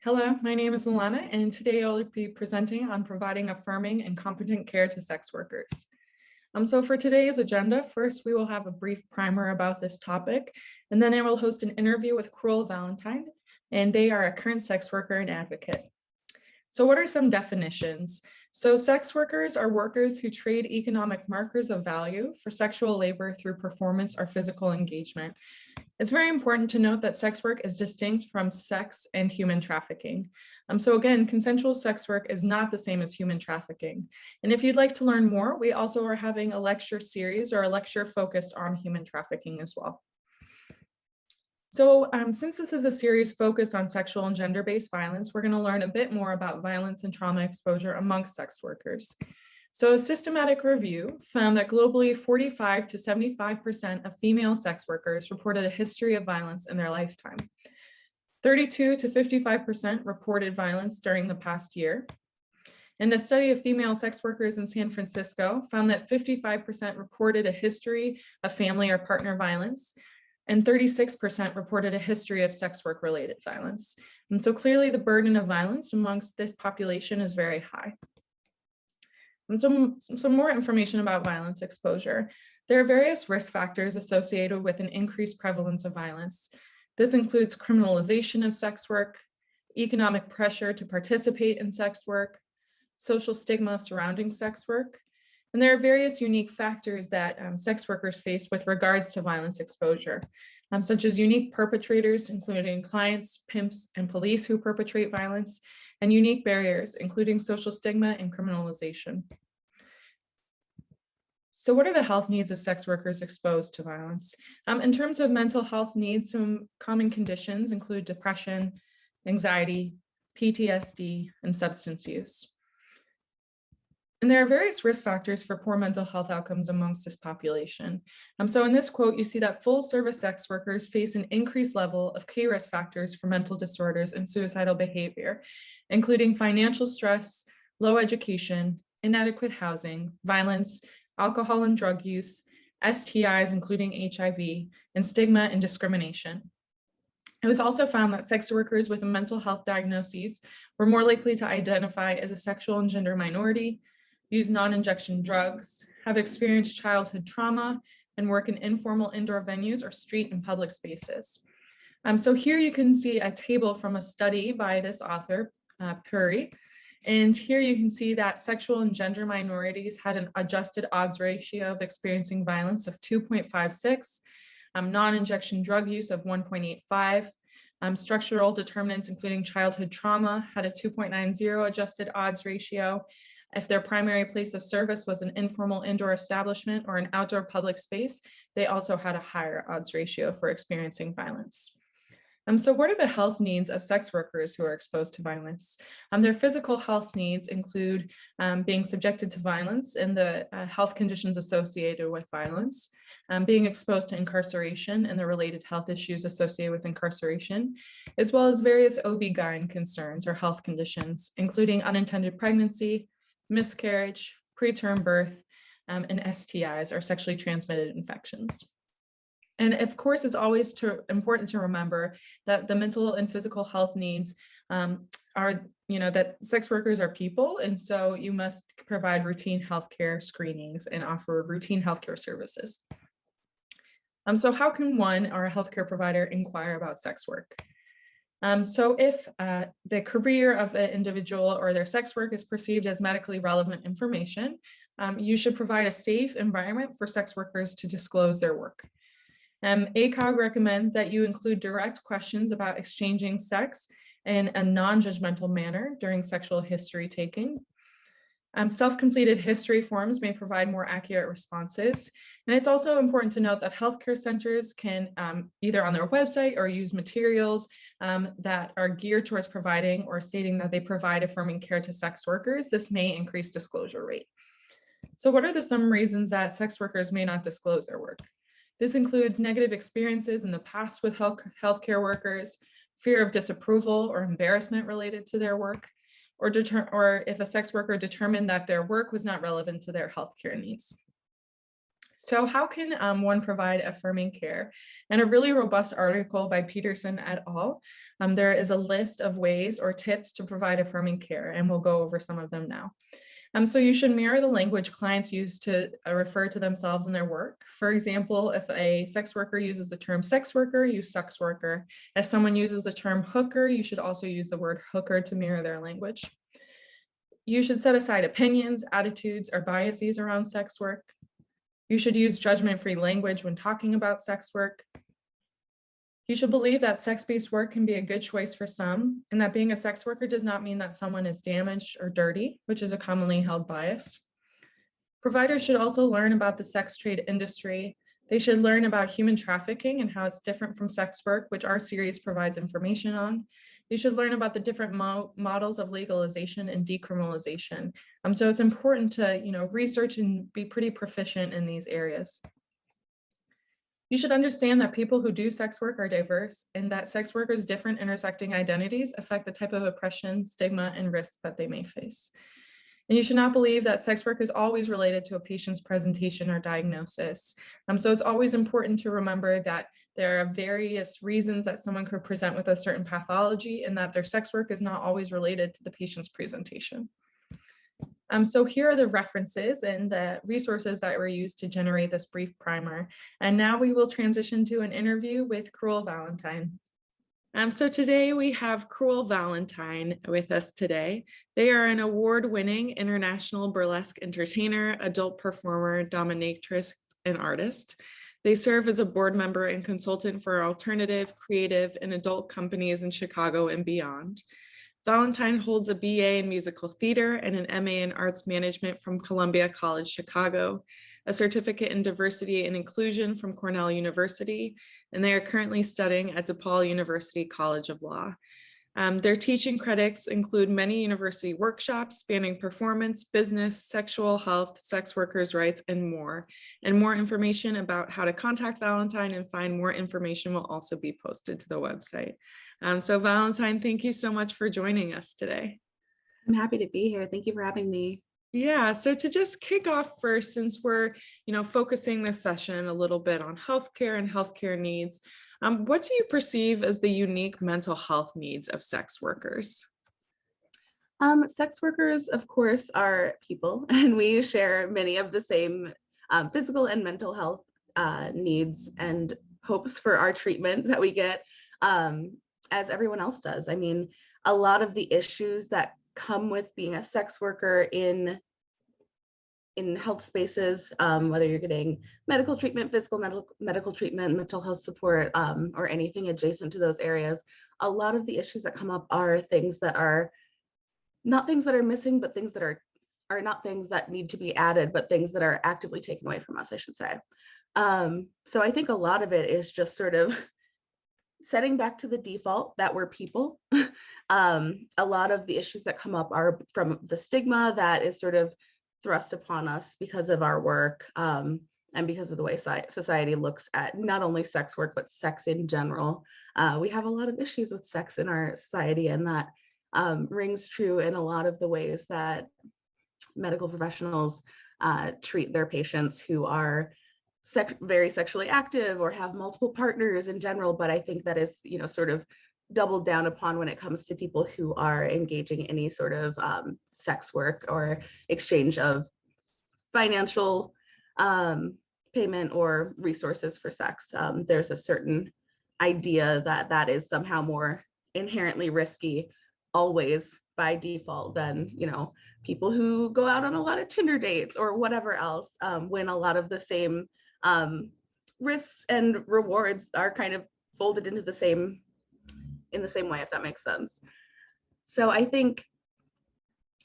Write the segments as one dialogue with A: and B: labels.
A: Hello, my name is Alana, and today I'll be presenting on providing affirming and competent care to sex workers. So for today's agenda, first we will have a brief primer about this topic, and then I will host an interview with Cruel Valentine, and they are a current sex worker and advocate. So what are some definitions? So sex workers are workers who trade economic markers of value for sexual labor through performance or physical engagement. It's very important to note that sex work is distinct from sex and human trafficking. So again, consensual sex work is not the same as human trafficking. And if you'd like to learn more, we also are having a lecture series or a lecture focused on human trafficking as well. So since this is a series focused on sexual and gender-based violence, we're going to learn a bit more about violence and trauma exposure amongst sex workers. So a systematic review found that globally 45 to 75% of female sex workers reported a history of violence in their lifetime. 32 to 55% reported violence during the past year. And a study of female sex workers in San Francisco found that 55% reported a history of family or partner violence, and 36% reported a history of sex work related violence. And so clearly the burden of violence amongst this population is very high. And some more information about violence exposure. There are various risk factors associated with an increased prevalence of violence. This includes criminalization of sex work, economic pressure to participate in sex work, social stigma surrounding sex work, and there are various unique factors that sex workers face with regards to violence exposure, such as unique perpetrators, including clients, pimps, and police who perpetrate violence, and unique barriers, including social stigma and criminalization. So what are the health needs of sex workers exposed to violence? In terms of mental health needs, some common conditions include depression, anxiety, PTSD, and substance use. And there are various risk factors for poor mental health outcomes amongst this population. So in this quote, you see that full service sex workers face an increased level of key risk factors for mental disorders and suicidal behavior, including financial stress, low education, inadequate housing, violence, alcohol and drug use, STIs, including HIV, and stigma and discrimination. It was also found that sex workers with mental health diagnoses were more likely to identify as a sexual and gender minority, use non-injection drugs, have experienced childhood trauma, and work in informal indoor venues or street and public spaces. So here you can see a table from a study by this author, Puri, and here you can see that sexual and gender minorities had an adjusted odds ratio of experiencing violence of 2.56, non-injection drug use of 1.85, structural determinants including childhood trauma had a 2.90 adjusted odds ratio. If their primary place of service was an informal indoor establishment or an outdoor public space, they also had a higher odds ratio for experiencing violence. So what are the health needs of sex workers who are exposed to violence? Their physical health needs include being subjected to violence and the health conditions associated with violence, being exposed to incarceration and the related health issues associated with incarceration, as well as various OB-GYN concerns or health conditions, including unintended pregnancy, miscarriage, preterm birth, and STIs, or sexually transmitted infections. And of course, it's always important to remember that the mental and physical health needs are, that sex workers are people, and so you must provide routine healthcare screenings and offer routine healthcare services. So how can one or a healthcare provider inquire about sex work? So if the career of an individual or their sex work is perceived as medically relevant information, you should provide a safe environment for sex workers to disclose their work. ACOG recommends that you include direct questions about exchanging sex in a non-judgmental manner during sexual history taking. Self-completed history forms may provide more accurate responses. And it's also important to note that healthcare centers can either on their website or use materials that are geared towards providing or stating that they provide affirming care to sex workers. This may increase disclosure rate. So what are some reasons that sex workers may not disclose their work? This includes negative experiences in the past with healthcare workers, fear of disapproval or embarrassment related to their work, or if a sex worker determined that their work was not relevant to their healthcare needs. So how can one provide affirming care? In a really robust article by Peterson et al., there is a list of ways or tips to provide affirming care, and we'll go over some of them now. So you should mirror the language clients use to refer to themselves in their work. For example, if a sex worker uses the term sex worker, use sex worker. If someone uses the term hooker, you should also use the word hooker to mirror their language. You should set aside opinions, attitudes, or biases around sex work. You should use judgment-free language when talking about sex work. You should believe that sex-based work can be a good choice for some, and that being a sex worker does not mean that someone is damaged or dirty, which is a commonly held bias. Providers should also learn about the sex trade industry. They should learn about human trafficking and how it's different from sex work, which our series provides information on. They should learn about the different models of legalization and decriminalization. So it's important to, research and be pretty proficient in these areas. You should understand that people who do sex work are diverse and that sex workers' different intersecting identities affect the type of oppression, stigma, and risks that they may face. And you should not believe that sex work is always related to a patient's presentation or diagnosis. So it's always important to remember that there are various reasons that someone could present with a certain pathology and that their sex work is not always related to the patient's presentation. So here are the references and the resources that were used to generate this brief primer. And now we will transition to an interview with Cruel Valentine. So today we have Cruel Valentine with us today. They are an award-winning international burlesque entertainer, adult performer, dominatrix, and artist. They serve as a board member and consultant for alternative, creative, and adult companies in Chicago and beyond. Valentine holds a BA in musical theater and an MA in arts management from Columbia College Chicago, a certificate in diversity and inclusion from Cornell University, and they are currently studying at DePaul University College of Law. Their teaching credits include many university workshops spanning performance, business, sexual health, sex workers' rights, and more. And more information about how to contact Valentine and find more information will also be posted to the website. So Valentine, thank you so much for joining us today.
B: I'm happy to be here. Thank you for having me.
A: Yeah, so to just kick off first, since we're, focusing this session a little bit on healthcare and healthcare needs, what do you perceive as the unique mental health needs of sex workers?
B: Sex workers, of course, are people, and we share many of the same physical and mental health needs and hopes for our treatment that we get as everyone else does. I mean, a lot of the issues that come with being a sex worker in health spaces, whether you're getting medical treatment, physical medical treatment, mental health support, or anything adjacent to those areas, a lot of the issues that come up are things that are not things that are missing, but things that are not things that need to be added, but things that are actively taken away from us, I should say. So I think a lot of it is just sort of setting back to the default that we're people. A lot of the issues that come up are from the stigma that is sort of thrust upon us because of our work and because of the way society looks at not only sex work, but sex in general. We have a lot of issues with sex in our society, and that rings true in a lot of the ways that medical professionals treat their patients who are very sexually active or have multiple partners in general. But I think that is, sort of doubled down upon when it comes to people who are engaging in any sort of sex work or exchange of financial payment or resources for sex. There's a certain idea that that is somehow more inherently risky always by default than, people who go out on a lot of Tinder dates or whatever else, when a lot of the same risks and rewards are kind of folded into the same way, if that makes sense. So I think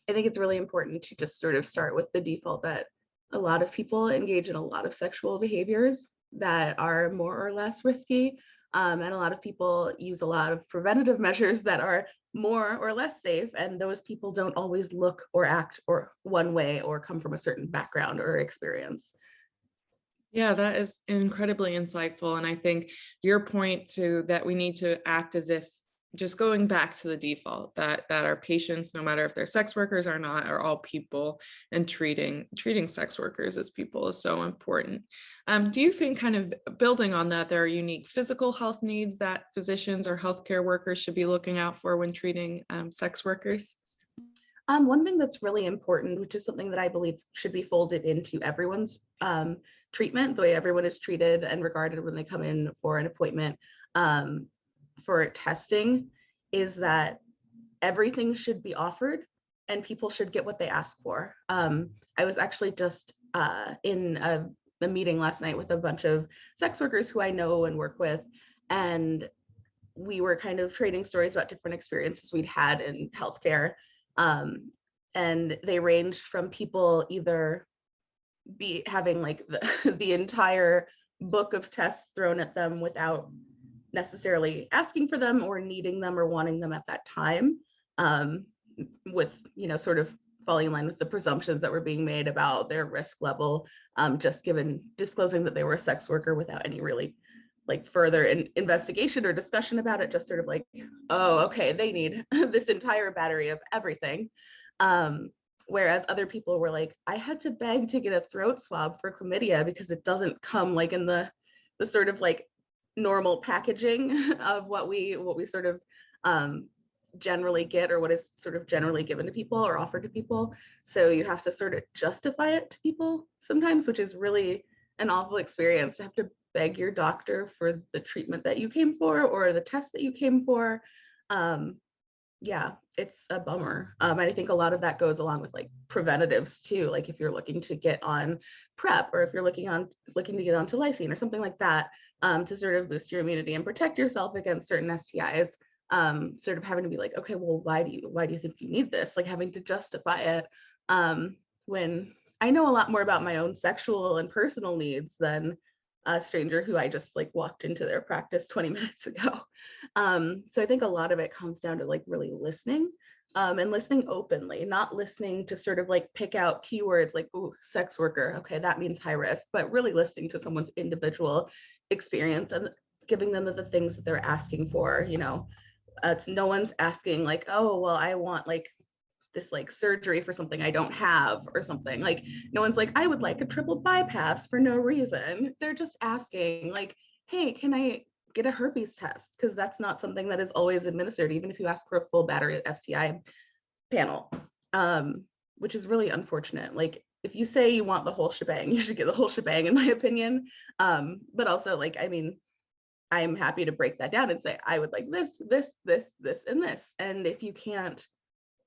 B: it's really important to just sort of start with the default that a lot of people engage in a lot of sexual behaviors that are more or less risky. And a lot of people use a lot of preventative measures that are more or less safe. And those people don't always look or act or one way or come from a certain background or experience.
A: Yeah, that is incredibly insightful. And I think your point to that we need to act as if just going back to the default that our patients, no matter if they're sex workers or not, are all people, and treating sex workers as people is so important. Do you think, kind of building on that, there are unique physical health needs that physicians or healthcare workers should be looking out for when treating sex workers?
B: One thing that's really important, which is something that I believe should be folded into everyone's treatment, the way everyone is treated and regarded when they come in for an appointment for testing, is that everything should be offered and people should get what they ask for. I was actually just in a meeting last night with a bunch of sex workers who I know and work with, and we were kind of trading stories about different experiences we'd had in healthcare. And they ranged from people either be having like the entire book of tests thrown at them without necessarily asking for them or needing them or wanting them at that time, with, you know, sort of falling in line with the presumptions that were being made about their risk level, just given disclosing that they were a sex worker without any really like further investigation or discussion about it, just sort of like, oh, okay, they need this entire battery of everything. Whereas other people were like, I had to beg to get a throat swab for chlamydia because it doesn't come like in the sort of like normal packaging of what we sort of generally get, or what is sort of generally given to people or offered to people. So you have to sort of justify it to people sometimes, which is really an awful experience to have to beg your doctor for the treatment that you came for or the test that you came for. Yeah, it's a bummer. And I think a lot of that goes along with like preventatives too. Like if you're looking to get on PrEP, or if you're looking to get onto lysine or something like that, to sort of boost your immunity and protect yourself against certain STIs, sort of having to be like, okay, well, why do you think you need this? Like having to justify it, when I know a lot more about my own sexual and personal needs than a stranger who I just like walked into their practice 20 minutes ago. So I think a lot of it comes down to like really listening, and listening openly, not listening to sort of like pick out keywords like, oh, sex worker, okay, that means high risk, but really listening to someone's individual experience and giving them the things that they're asking for. You know, no one's asking like, oh, well, I want like this like surgery for something I don't have or something. Like no one's like, I would like a triple bypass for no reason. They're just asking like, hey, can I get a herpes test? Because that's not something that is always administered, even if you ask for a full battery STI panel, which is really unfortunate. Like if you say you want the whole shebang, you should get the whole shebang, in my opinion. But also like, I mean, I'm happy to break that down and say, I would like this, and this. And if you can't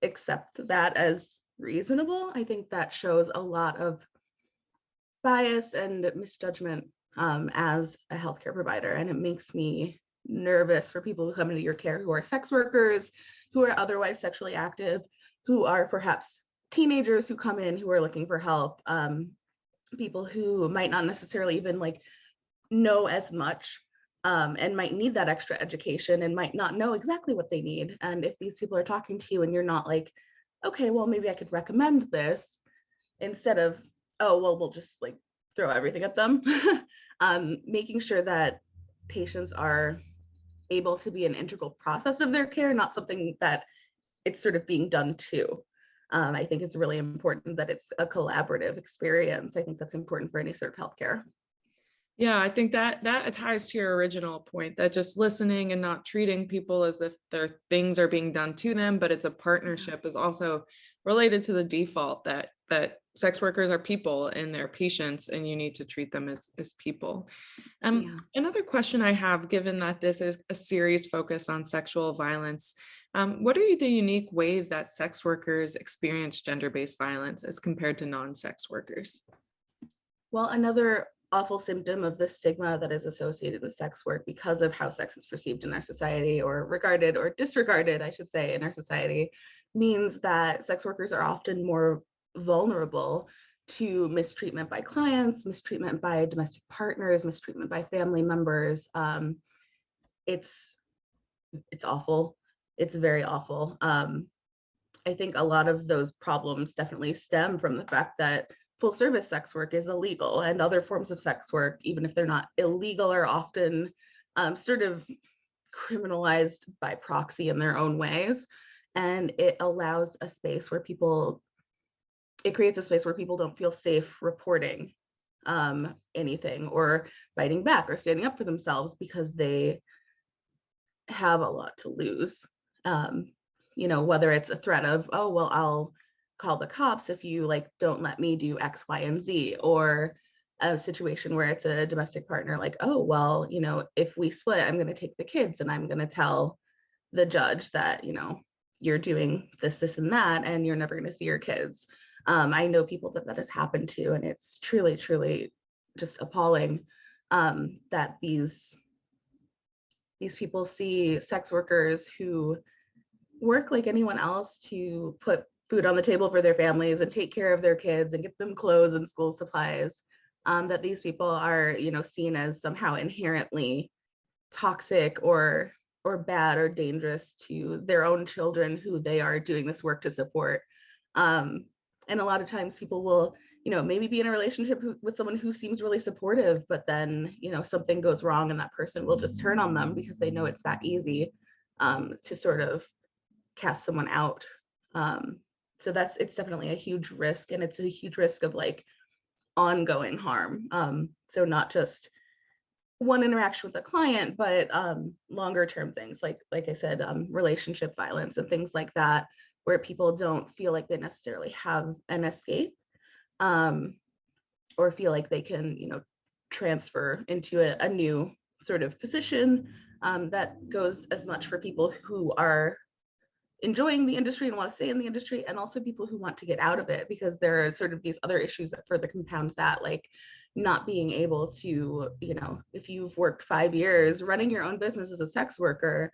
B: accept that as reasonable, I think that shows a lot of bias and misjudgment as a healthcare provider. And it makes me nervous for people who come into your care who are sex workers, who are otherwise sexually active, who are perhaps teenagers who come in who are looking for help, people who might not necessarily even like know as much, and might need that extra education and might not know exactly what they need. And if these people are talking to you and you're not like, okay, well, maybe I could recommend this, instead of, oh, well, we'll just like throw everything at them, making sure that patients are able to be an integral process of their care, not something that it's sort of being done to. I think it's really important that it's a collaborative experience. I think that's important for any sort of healthcare.
A: Yeah, I think that ties to your original point, that just listening and not treating people as if their things are being done to them, but it's a partnership, is also related to the default that sex workers are people and they're patients, and you need to treat them as people.
B: Yeah.
A: Another question I have, given that this is a series focused on sexual violence, what are the unique ways that sex workers experience gender-based violence as compared to non-sex workers?
B: Well, another awful symptom of the stigma that is associated with sex work because of how sex is perceived in our society, or regarded or disregarded, I should say, in our society, means that sex workers are often more vulnerable to mistreatment by clients, mistreatment by domestic partners, mistreatment by family members. It's awful. It's very awful. I think a lot of those problems definitely stem from the fact that full service sex work is illegal, and other forms of sex work, even if they're not illegal, are often sort of criminalized by proxy in their own ways. And it allows a space where people, it creates a space where people don't feel safe reporting anything or fighting back or standing up for themselves because they have a lot to lose. You know, whether it's a threat of, oh, well, I'll call the cops if you like don't let me do X, Y, and Z, or a situation where it's a domestic partner, like, oh, well, you know, if we split, I'm going to take the kids and I'm going to tell the judge that, you know, you're doing this, this, and that, and you're never going to see your kids. I know people that that has happened to, and it's truly, truly just appalling that these people see sex workers who work like anyone else to put food on the table for their families and take care of their kids and get them clothes and school supplies, that these people are, you know, seen as somehow inherently toxic or bad or dangerous to their own children who they are doing this work to support. And a lot of times people will, you know, maybe be in a relationship with someone who seems really supportive, but then, you know, something goes wrong and that person will just turn on them because they know it's that easy to sort of cast someone out. So it's definitely a huge risk, and it's a huge risk of like ongoing harm. So not just one interaction with a client, but longer term things like I said, relationship violence and things like that, where people don't feel like they necessarily have an escape, or feel like they can, you know, transfer into a new sort of position. That goes as much for people who are enjoying the industry and want to stay in the industry, and also people who want to get out of it, because there are sort of these other issues that further compound that, like not being able to, you know, if you've worked 5 years running your own business as a sex worker,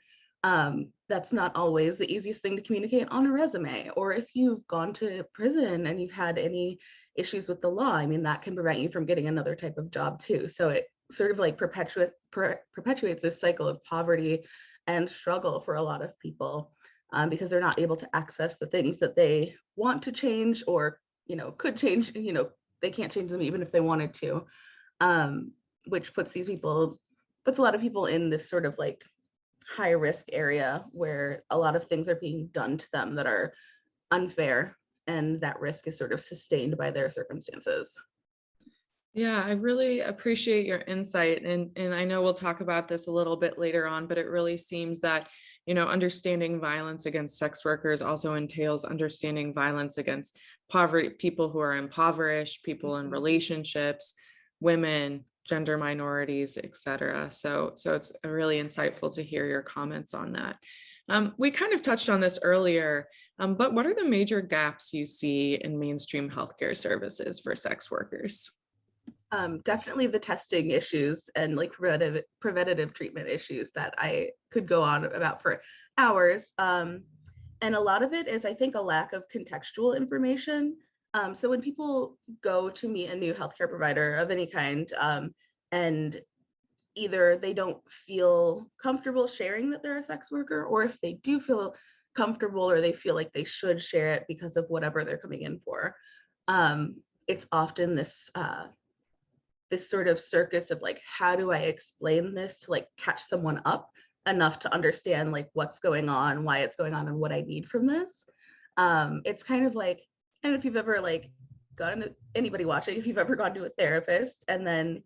B: that's not always the easiest thing to communicate on a resume. Or if you've gone to prison and you've had any issues with the law, I mean, that can prevent you from getting another type of job too. So it sort of like perpetuates this cycle of poverty and struggle for a lot of people, because they're not able to access the things that they want to change or, you know, could change. You know, they can't change them even if they wanted to, which puts a lot of people in this sort of like high risk area where a lot of things are being done to them that are unfair, and that risk is sort of sustained by their circumstances.
A: Yeah, I really appreciate your insight. And I know we'll talk about this a little bit later on, but it really seems that, you know, understanding violence against sex workers also entails understanding violence against poverty, people who are impoverished, people in relationships, women, gender minorities, etc. So it's really insightful to hear your comments on that. We kind of touched on this earlier, but what are the major gaps you see in mainstream healthcare services for sex workers?
B: Definitely the testing issues and like preventative treatment issues that I could go on about for hours. And a lot of it is, I think, a lack of contextual information. So when people go to meet a new healthcare provider of any kind, and either they don't feel comfortable sharing that they're a sex worker, or if they do feel comfortable or they feel like they should share it because of whatever they're coming in for, it's often this sort of circus of like, how do I explain this to like catch someone up enough to understand like what's going on, why it's going on, and what I need from this. It's kind of like, and if you've ever like gone to, anybody watching, if you've ever gone to a therapist and then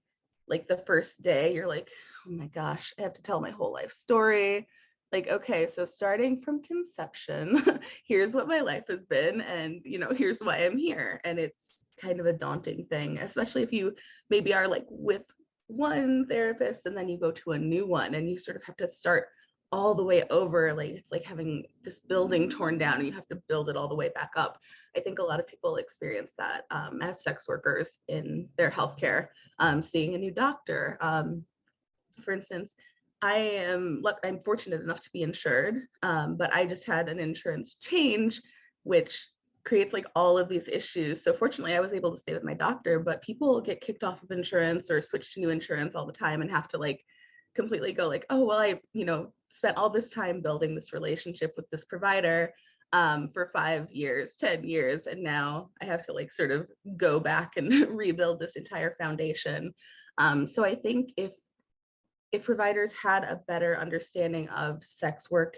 B: like the first day you're like, oh my gosh, I have to tell my whole life story. Like, okay, so starting from conception, here's what my life has been, and you know, here's why I'm here. And it's kind of a daunting thing, especially if you maybe are like with one therapist and then you go to a new one and you sort of have to start all the way over. Like it's like having this building torn down and you have to build it all the way back up. I think a lot of people experience that as sex workers in their healthcare, seeing a new doctor. For instance, I'm fortunate enough to be insured, but I just had an insurance change, which creates like all of these issues. So fortunately, I was able to stay with my doctor, but people get kicked off of insurance or switch to new insurance all the time and have to like completely go like, oh, well, I, you know, spent all this time building this relationship with this provider for 5 years, 10 years, and now I have to like sort of go back and rebuild this entire foundation. So I think if if providers had a better understanding of sex work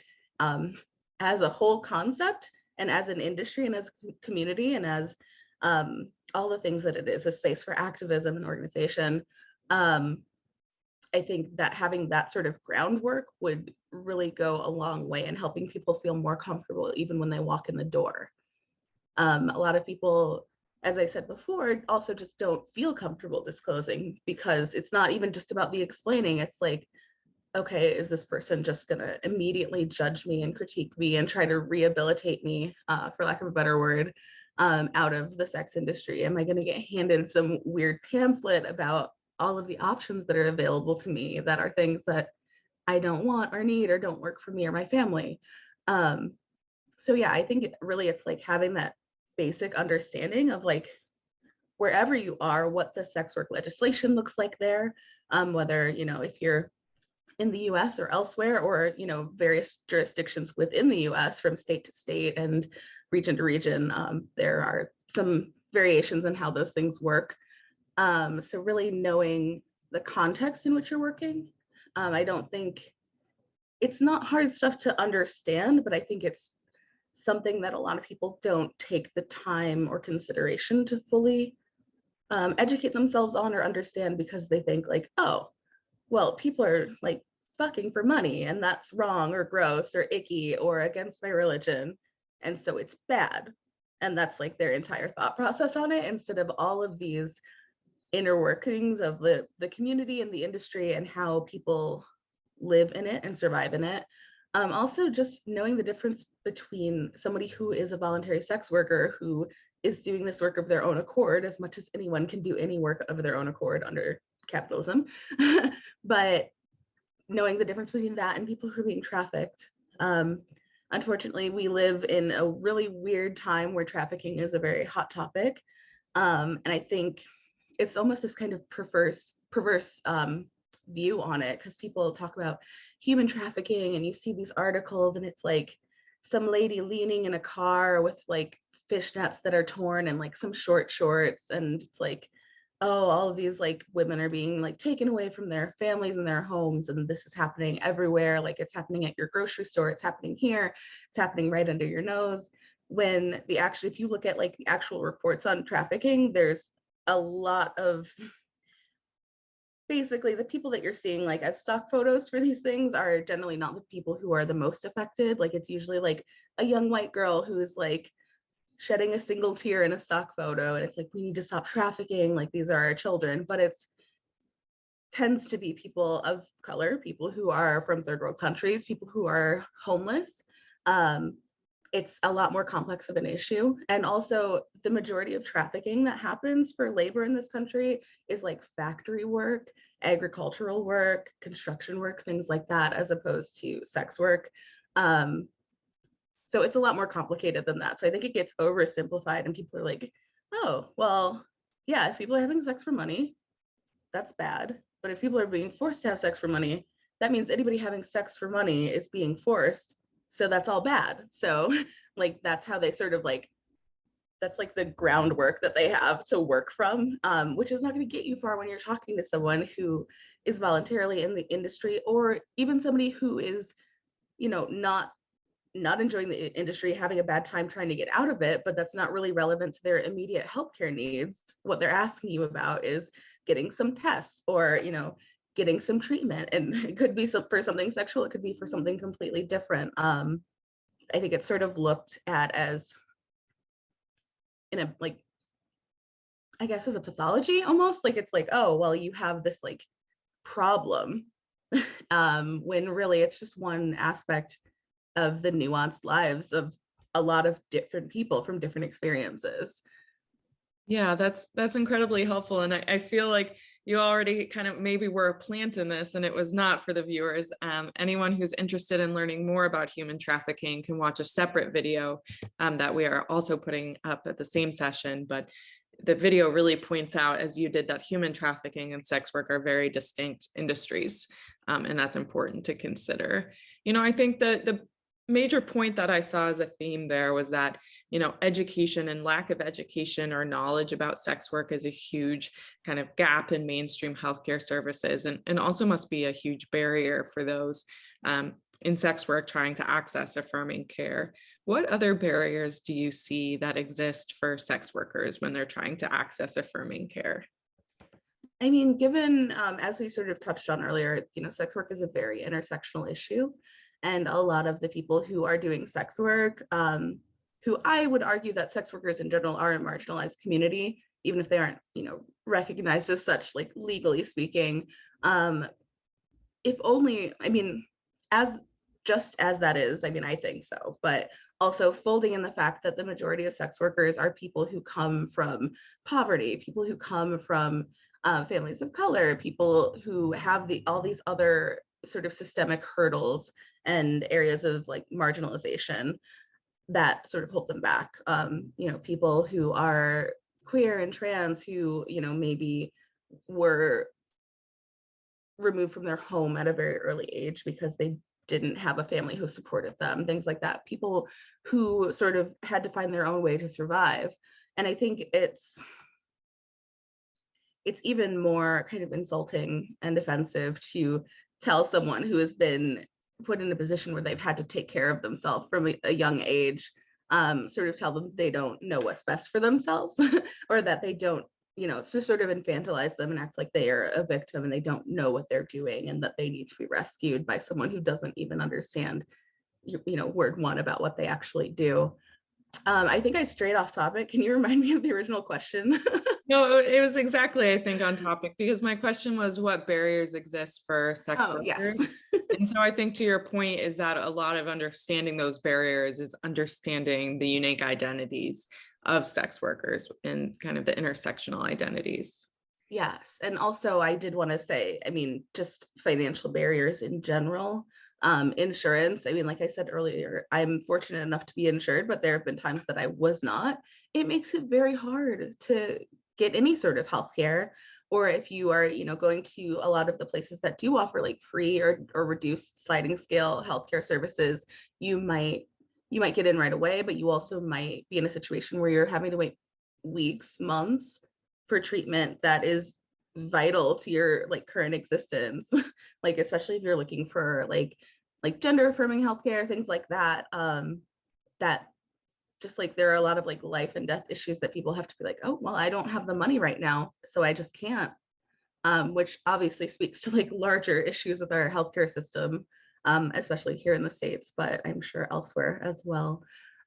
B: as a whole concept and as an industry and as a community and as all the things that it is, a space for activism and organization, I think that having that sort of groundwork would really go a long way in helping people feel more comfortable even when they walk in the door. A lot of people, as I said before, also just don't feel comfortable disclosing because it's not even just about the explaining. It's like, okay, is this person just gonna immediately judge me and critique me and try to rehabilitate me, for lack of a better word, out of the sex industry? Am I gonna get handed some weird pamphlet about all of the options that are available to me that are things that I don't want or need or don't work for me or my family? So yeah, I think really it's like having that basic understanding of like wherever you are, what the sex work legislation looks like there, whether, you know, if you're in the US or elsewhere, or, you know, various jurisdictions within the US from state to state and region to region, there are some variations in how those things work. So really knowing the context in which you're working. I don't think it's not hard stuff to understand, but I think it's something that a lot of people don't take the time or consideration to fully educate themselves on or understand because they think like, oh, well, people are like fucking for money and that's wrong or gross or icky or against my religion. And so it's bad. And that's like their entire thought process on it, instead of all of these inner workings of the community and the industry and how people live in it and survive in it. Also, just knowing the difference between somebody who is a voluntary sex worker who is doing this work of their own accord, as much as anyone can do any work of their own accord under capitalism, but knowing the difference between that and people who are being trafficked. Unfortunately, we live in a really weird time where trafficking is a very hot topic. And I think it's almost this kind of perverse view on it, because people talk about human trafficking and you see these articles and it's like some lady leaning in a car with like fishnets that are torn and like some short shorts, and it's like, oh, all of these like women are being like taken away from their families and their homes, and this is happening everywhere. Like it's happening at your grocery store, it's happening here, it's happening right under your nose. When the actually, if you look at like the actual reports on trafficking, there's a lot of, basically the people that you're seeing like as stock photos for these things are generally not the people who are the most affected. Like it's usually like a young white girl who is like shedding a single tear in a stock photo, and it's like, we need to stop trafficking, like these are our children. But it's tends to be people of color, people who are from third world countries, people who are homeless. It's a lot more complex of an issue. And also the majority of trafficking that happens for labor in this country is like factory work, agricultural work, construction work, things like that, as opposed to sex work. So it's a lot more complicated than that. So I think it gets oversimplified and people are like, oh, well, yeah, if people are having sex for money, that's bad. But if people are being forced to have sex for money, that means anybody having sex for money is being forced. So that's all bad. So like, that's how they sort of like, that's like the groundwork that they have to work from, which is not going to get you far when you're talking to someone who is voluntarily in the industry, or even somebody who is, you know, not enjoying the industry, having a bad time trying to get out of it, but that's not really relevant to their immediate healthcare needs. What they're asking you about is getting some tests, or, you know, getting some treatment. And it could be for something sexual, it could be for something completely different. I think it's sort of looked at as in a, like, I guess as a pathology almost, like it's like, oh, well, you have this like problem, when really it's just one aspect of the nuanced lives of a lot of different people from different experiences.
A: Yeah, that's incredibly helpful. And I feel like you already kind of maybe were a plant in this, and it was not for the viewers. Anyone who's interested in learning more about human trafficking can watch a separate video that we are also putting up at the same session. But the video really points out, as you did, that human trafficking and sex work are very distinct industries. And that's important to consider. You know, I think that major point that I saw as a theme there was that, education and lack of education or knowledge about sex work is a huge kind of gap in mainstream healthcare services, and also must be a huge barrier for those in sex work trying to access affirming care. What other barriers do you see that exist for sex workers when they're trying to access affirming care?
B: I mean, given, as we sort of touched on earlier, sex work is a very intersectional issue. And a lot of the people who are doing sex work, who I would argue that sex workers in general are a marginalized community, even if they aren't, recognized as such, like legally speaking. If only, I mean, as just as that is, I mean, I think so, but also folding in the fact that the majority of sex workers are people who come from poverty, people who come from families of color, people who have all these other sort of systemic hurdles and areas of like marginalization that sort of hold them back. People who are queer and trans who, maybe were removed from their home at a very early age because they didn't have a family who supported them, things like that. People who sort of had to find their own way to survive. And I think it's even more kind of insulting and offensive to tell someone who has been put in a position where they've had to take care of themselves from a young age, sort of tell them they don't know what's best for themselves or that they don't, to sort of infantilize them and act like they are a victim and they don't know what they're doing and that they need to be rescued by someone who doesn't even understand, word one about what they actually do. I think I strayed off topic. Can you remind me of the original question?
A: No, it was exactly, I think, on topic, because my question was what barriers exist for sex
B: Oh, yes.
A: workers. And so I think to your point is that a lot of understanding those barriers is understanding the unique identities of sex workers and kind of the intersectional identities.
B: Yes. And also, I did want to say, I mean, just financial barriers in general. Insurance, I mean, like I said earlier, I'm fortunate enough to be insured, but there have been times that I was not. It makes it very hard to get any sort of healthcare. Or if you are, going to a lot of the places that do offer like free or reduced sliding scale healthcare services, you might get in right away, but you also might be in a situation where you're having to wait weeks, months for treatment that is vital to your like current existence. Like especially if you're looking for like gender affirming healthcare, things like that. That just like there are a lot of like life and death issues that people have to be like, oh well, I don't have the money right now, so I just can't. Which obviously speaks to like larger issues with our healthcare system, especially here in the States, but I'm sure elsewhere as well.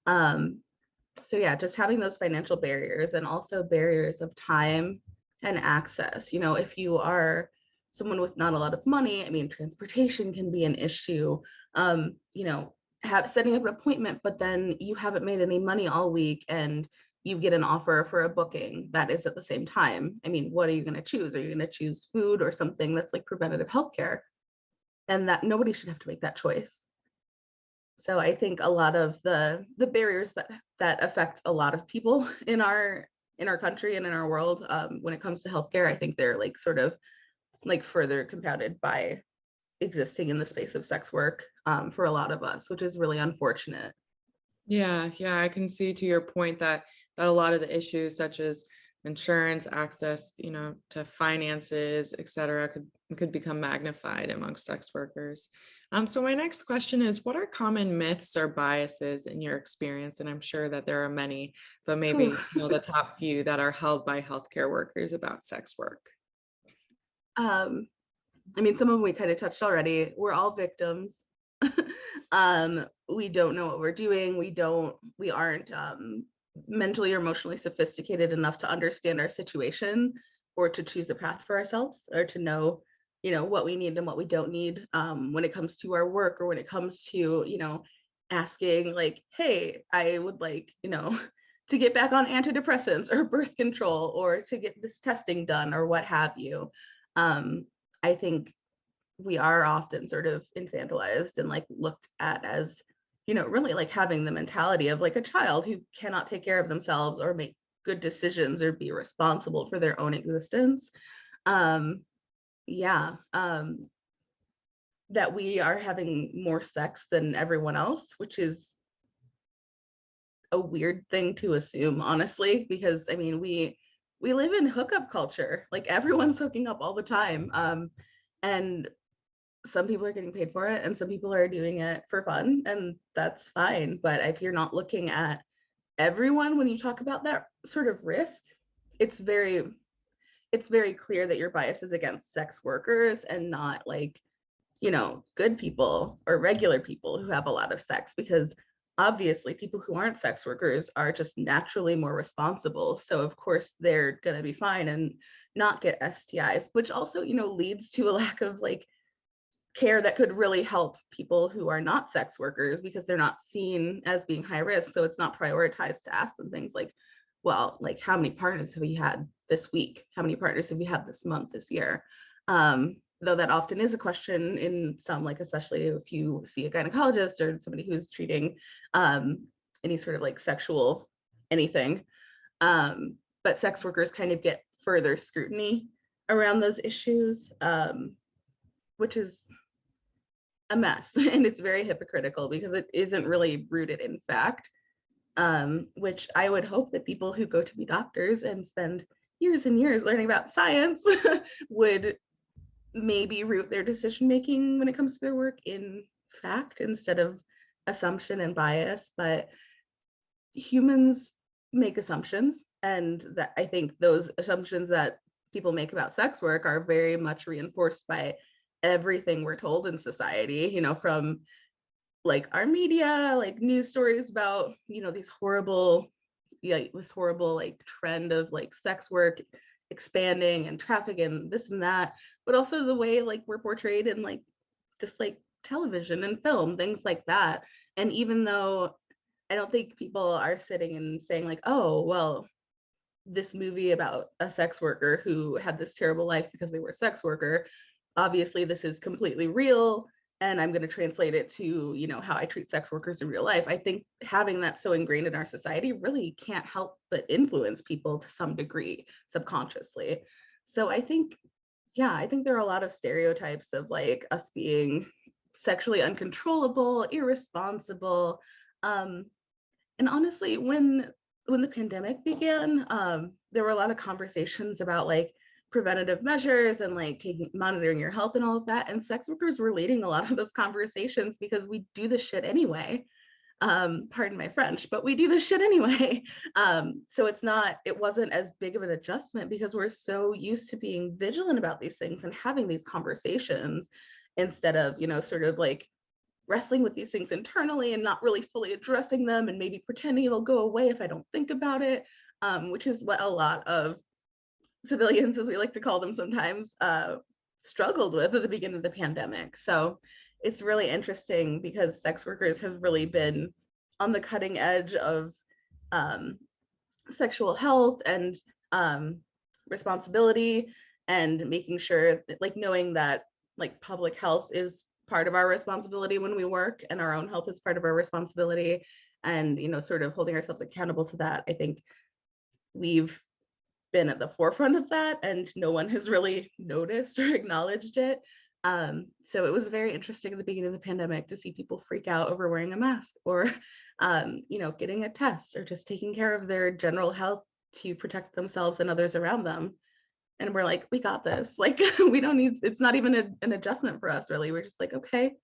B: So yeah, just having those financial barriers and also barriers of time and access. If you are someone with not a lot of money, I mean, transportation can be an issue. Setting up an appointment, but then you haven't made any money all week and you get an offer for a booking that is at the same time. I mean, what are you going to choose? Are you going to choose food or something that's like preventative healthcare? And that nobody should have to make that choice. So I think a lot of the barriers that affect a lot of people in our country and in our world, when it comes to healthcare, I think they're like sort of like further compounded by existing in the space of sex work, for a lot of us, which is really unfortunate.
A: Yeah, I can see to your point that a lot of the issues such as insurance, access, to finances, et cetera, could become magnified amongst sex workers. So my next question is, what are common myths or biases in your experience? And I'm sure that there are many, but maybe the top few that are held by healthcare workers about sex work.
B: I mean, some of them we kind of touched already. We're all victims. We don't know what we're doing. We aren't mentally or emotionally sophisticated enough to understand our situation or to choose a path for ourselves or to know, what we need and what we don't need, when it comes to our work or when it comes to, asking like, hey, I would like, to get back on antidepressants or birth control or to get this testing done or what have you. I think we are often sort of infantilized and like looked at as, really like having the mentality of like a child who cannot take care of themselves or make good decisions or be responsible for their own existence. Yeah. that we are having more sex than everyone else, which is a weird thing to assume, honestly, because I mean, we live in hookup culture. Like everyone's hooking up all the time. And some people are getting paid for it and some people are doing it for fun, and that's fine. But if you're not looking at everyone when you talk about that sort of risk, it's very clear that your bias is against sex workers and not like, you know, good people or regular people who have a lot of sex, because obviously people who aren't sex workers are just naturally more responsible. So of course they're going to be fine and not get STIs, which also, you know, leads to a lack of like care that could really help people who are not sex workers because they're not seen as being high risk. So it's not prioritized to ask them things like, well, like how many partners have you had this week? How many partners have you had this month, this year? Though that often is a question in some, like, especially if you see a gynecologist or somebody who's treating any sort of like sexual anything. But sex workers kind of get further scrutiny around those issues, which is a mess. And it's very hypocritical because it isn't really rooted in fact, which I would hope that people who go to be doctors and spend years and years learning about science would maybe root their decision making when it comes to their work in fact instead of assumption and bias. But humans make assumptions, and that I think those assumptions that people make about sex work are very much reinforced by everything we're told in society, you know, from like our media, like news stories about, you know, these horrible, yeah, this horrible like trend of like sex work expanding and traffic and this and that, but also the way like we're portrayed in like just like television and film, things like that. And even though I don't think people are sitting and saying like, oh, well, this movie about a sex worker who had this terrible life because they were a sex worker, obviously this is completely real and I'm going to translate it to, you know, how I treat sex workers in real life. I think having that so ingrained in our society really can't help but influence people to some degree subconsciously. So I think, yeah, I think there are a lot of stereotypes of like us being sexually uncontrollable, irresponsible. And honestly, when the pandemic began, there were a lot of conversations about like preventative measures and like monitoring your health and all of that. And sex workers were leading a lot of those conversations because we do this shit anyway. Pardon my French, but we do this shit anyway. So it wasn't as big of an adjustment because we're so used to being vigilant about these things and having these conversations instead of, you know, sort of like wrestling with these things internally and not really fully addressing them and maybe pretending it'll go away if I don't think about it, which is what a lot of civilians, as we like to call them sometimes, struggled with at the beginning of the pandemic. So it's really interesting because sex workers have really been on the cutting edge of sexual health and responsibility, and making sure that, like, knowing that like public health is part of our responsibility when we work and our own health is part of our responsibility, and, you know, sort of holding ourselves accountable to that. I think we've been at the forefront of that and no one has really noticed or acknowledged it. So it was very interesting at the beginning of the pandemic to see people freak out over wearing a mask or, you know, getting a test or just taking care of their general health to protect themselves and others around them. And we're like, we got this. Like, we don't need, it's not even an adjustment for us, really. We're just like, okay,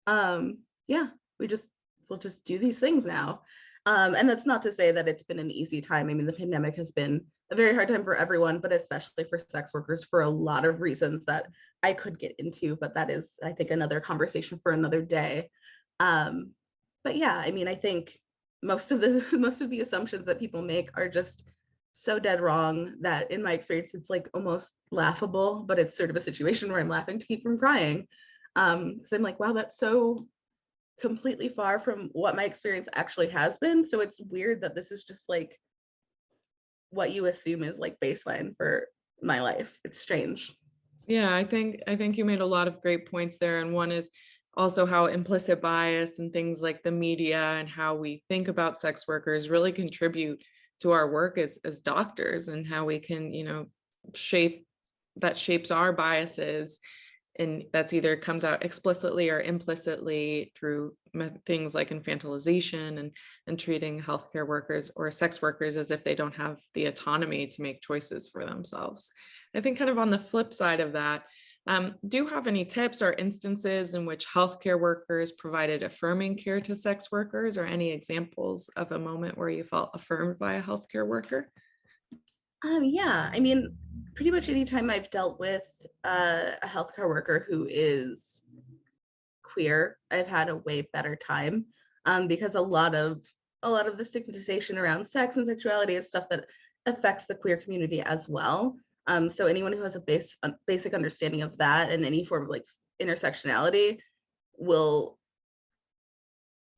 B: yeah, we'll just do these things now. And that's not to say that it's been an easy time. I mean, the pandemic has been a very hard time for everyone, but especially for sex workers for a lot of reasons that I could get into, but that is, I think, another conversation for another day. But yeah, I mean, I think most of the assumptions that people make are just so dead wrong that in my experience, it's like almost laughable, but it's sort of a situation where I'm laughing to keep from crying. So I'm like, wow, that's so completely far from what my experience actually has been. So it's weird that this is just like what you assume is like baseline for my life. It's strange.
A: Yeah, I think you made a lot of great points there. And one is also how implicit bias and things like the media and how we think about sex workers really contribute to our work as doctors, and how we can, you know, shapes our biases and that's either comes out explicitly or implicitly through things like infantilization and treating healthcare workers or sex workers as if they don't have the autonomy to make choices for themselves. I think kind of on the flip side of that, do you have any tips or instances in which healthcare workers provided affirming care to sex workers, or any examples of a moment where you felt affirmed by a healthcare worker?
B: Yeah, I mean, pretty much anytime I've dealt with a healthcare worker who is queer, I've had a way better time, because a lot of the stigmatization around sex and sexuality is stuff that affects the queer community as well. So anyone who has a basic understanding of that and any form of like intersectionality will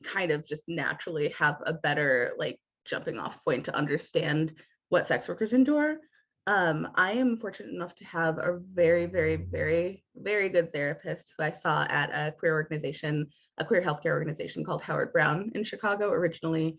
B: kind of just naturally have a better like jumping off point to understand what sex workers endure. I am fortunate enough to have a very, very, very, very good therapist who I saw at a queer healthcare organization called Howard Brown in Chicago originally.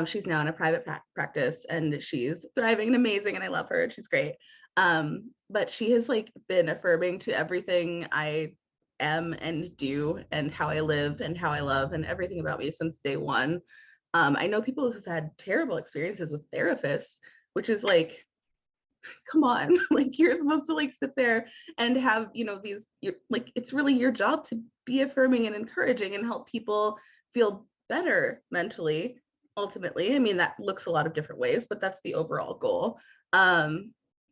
B: She's now in a private practice and she's thriving and amazing, and I love her. She's great. But she has like been affirming to everything I am and do, and how I live and how I love and everything about me since day one. I know people who've had terrible experiences with therapists, which is like, come on, like you're supposed to like sit there and have, you're like, it's really your job to be affirming and encouraging and help people feel better mentally. Ultimately, I mean, that looks a lot of different ways, but that's the overall goal.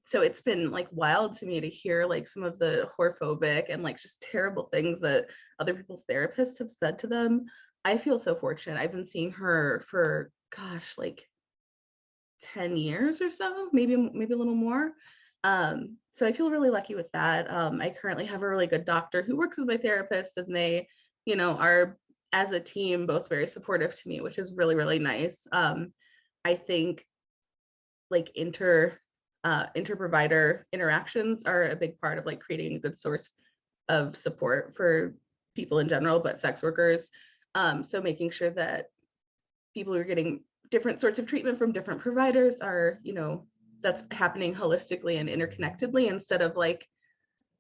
B: So it's been like wild to me to hear like some of the horphobic and like just terrible things that other people's therapists have said to them. I feel so fortunate. I've been seeing her for gosh, like 10 years or so, maybe a little more. So I feel really lucky with that. I currently have a really good doctor who works with my therapist, and they, are as a team both very supportive to me, which is really, really nice. I think like inter-provider interactions are a big part of like creating a good source of support for people in general, but sex workers. So making sure that people who are getting different sorts of treatment from different providers are, that's happening holistically and interconnectedly, instead of like,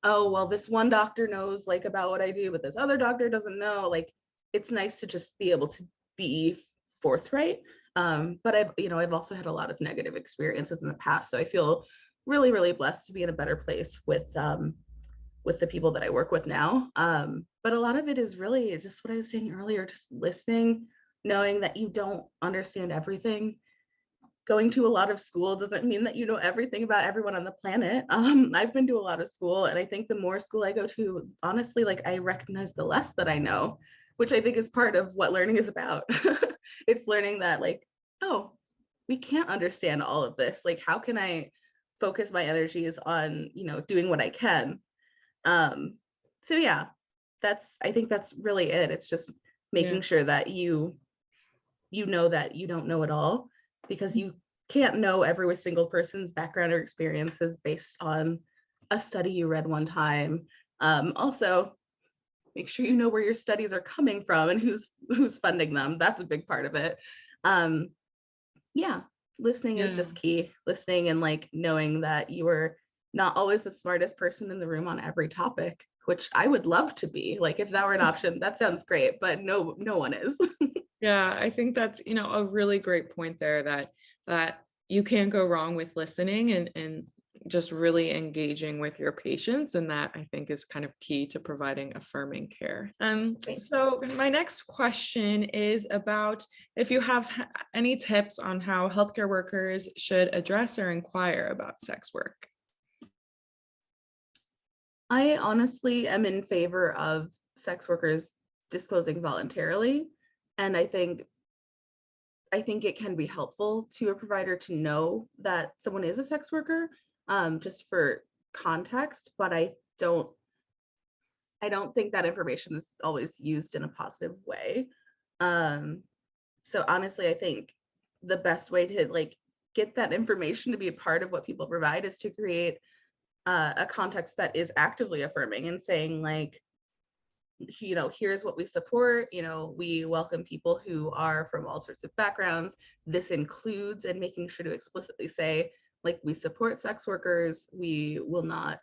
B: oh, well, this one doctor knows like about what I do, but this other doctor doesn't know. Like, it's nice to just be able to be forthright. But I've also had a lot of negative experiences in the past. So I feel really, really blessed to be in a better place with the people that I work with now. But a lot of it is really just what I was saying earlier, just listening, knowing that you don't understand everything. Going to a lot of school doesn't mean that you know everything about everyone on the planet. I've been to a lot of school, and I think the more school I go to, honestly, like I recognize the less that I know, which I think is part of what learning is about. It's learning that like, oh, we can't understand all of this. Like, how can I focus my energies on, doing what I can? So yeah, I think that's really it. It's just
A: Yeah.
B: making sure that you know that you don't know it all, because you can't know every single person's background or experiences based on a study you read one time. Also, make sure you know where your studies are coming from and who's funding them. That's a big part of it. Yeah, listening is
A: Yeah.
B: just key. Listening and like knowing that you are not always the smartest person in the room on every topic, which I would love to be. Like if that were an option, that sounds great, but no one is.
A: Yeah, I think that's, a really great point there, that you can't go wrong with listening and just really engaging with your patients. And that I think is kind of key to providing affirming care.
B: Great.
A: So my next question is about if you have any tips on how healthcare workers should address or inquire about sex work.
B: I honestly am in favor of sex workers disclosing voluntarily. And I think it can be helpful to a provider to know that someone is a sex worker, just for context, but I don't think that information is always used in a positive way. So honestly, I think the best way to like get that information to be a part of what people provide is to create a context that is actively affirming and saying like, here's what we support. We welcome people who are from all sorts of backgrounds. This includes, and making sure to explicitly say, like, we support sex workers. We will not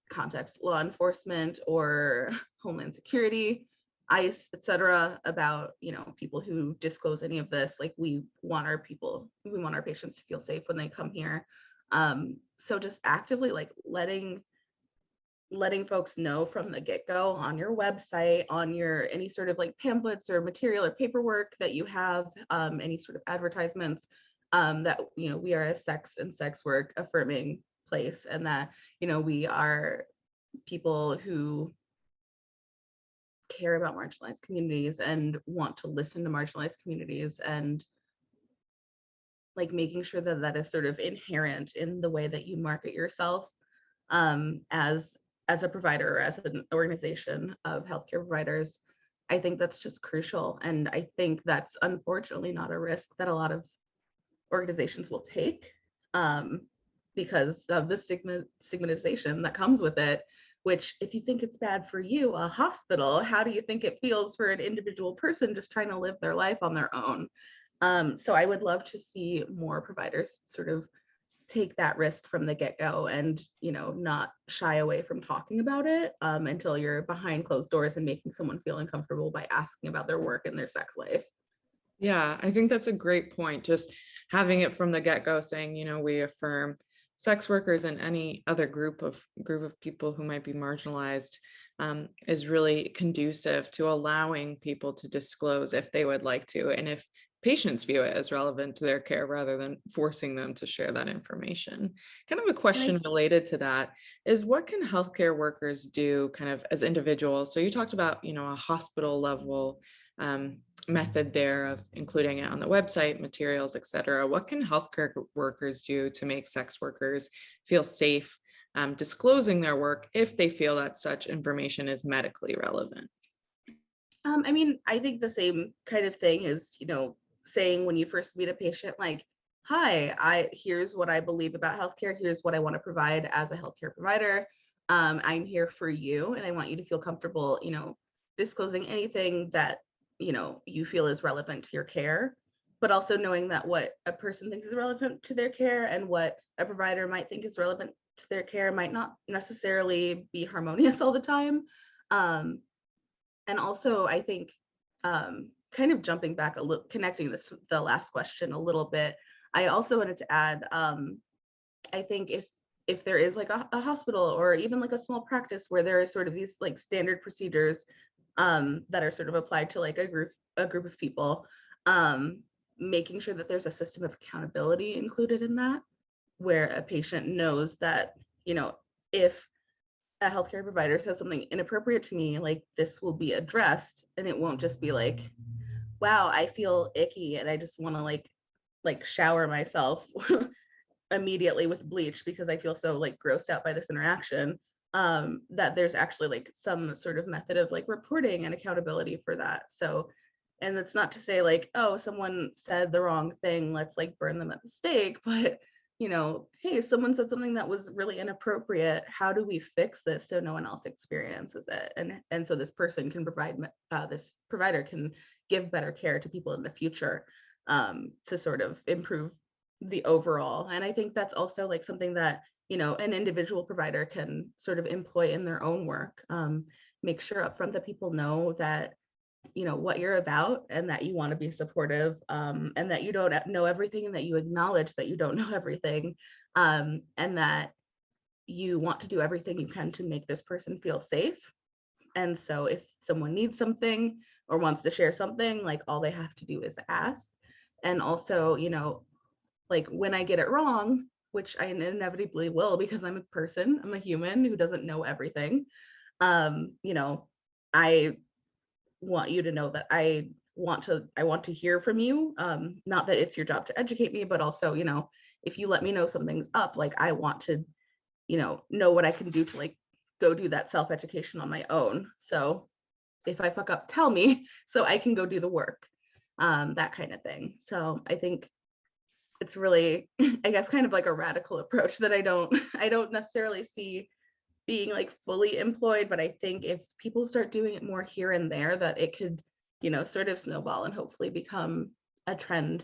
B: contact law enforcement or Homeland Security, ICE, et cetera, about, people who disclose any of this. Like, we want our patients to feel safe when they come here. So just actively like letting folks know from the get-go on your website, on your any sort of like pamphlets or material or paperwork that you have, any sort of advertisements, that we are a sex and sex work affirming place, and that we are people who care about marginalized communities and want to listen to marginalized communities, and like making sure that that is sort of inherent in the way that you market yourself, as a provider or as an organization of healthcare providers. I think that's just crucial, and I think that's unfortunately not a risk that a lot of organizations will take, because of the stigmatization that comes with it. Which, if you think it's bad for you, a hospital, how do you think it feels for an individual person just trying to live their life on their own? So I would love to see more providers sort of take that risk from the get-go, and not shy away from talking about it, until you're behind closed doors and making someone feel uncomfortable by asking about their work and their sex life.
A: Yeah, I think that's a great point. Just having it from the get-go, saying, we affirm sex workers and any other group of people who might be marginalized, is really conducive to allowing people to disclose if they would like to, and if patients view it as relevant to their care, rather than forcing them to share that information. Kind of a question related to that is, what can healthcare workers do kind of as individuals? So you talked about, a hospital level method there of including it on the website, materials, et cetera. What can healthcare workers do to make sex workers feel safe disclosing their work if they feel that such information is medically relevant?
B: I think the same kind of thing is, saying when you first meet a patient, like, hi, here's what I believe about healthcare. Here's what I want to provide as a healthcare provider. I'm here for you, and I want you to feel comfortable, disclosing anything that, you feel is relevant to your care, but also knowing that what a person thinks is relevant to their care and what a provider might think is relevant to their care might not necessarily be harmonious all the time. And also, I think, kind of jumping back a little, connecting this with the last question a little bit, I also wanted to add, I think if there is like a hospital or even like a small practice where there is sort of these like standard procedures, that are sort of applied to like a group of people, making sure that there's a system of accountability included in that, where a patient knows that, if a healthcare provider says something inappropriate to me, like, this will be addressed, and it won't just be like, wow, I feel icky and I just want to like shower myself immediately with bleach because I feel so like grossed out by this interaction. That there's actually like some sort of method of like reporting and accountability for that. So, and that's not to say like, oh, someone said the wrong thing, let's like burn them at the stake, but hey, someone said something that was really inappropriate. How do we fix this so no one else experiences it? And so this person can provide, this provider can give better care to people in the future, to sort of improve the overall. And I think that's also like something that, an individual provider can sort of employ in their own work. Make sure upfront that people know that, what you're about, and that you want to be supportive, and that you don't know everything, and that you acknowledge that you don't know everything, and that you want to do everything you can to make this person feel safe. And so if someone needs something or wants to share something, like, all they have to do is ask. And also, like, when I get it wrong, which I inevitably will, because I'm a human who doesn't know everything, I want you to know that I want to hear from you. Not that it's your job to educate me, but also, if you let me know something's up, like, I want to, know what I can do to like go do that self-education on my own. So if I fuck up, tell me so I can go do the work, that kind of thing. So I think it's really, I guess, kind of like a radical approach that I don't necessarily see being like fully employed, but I think if people start doing it more here and there, that it could, sort of snowball and hopefully become a trend,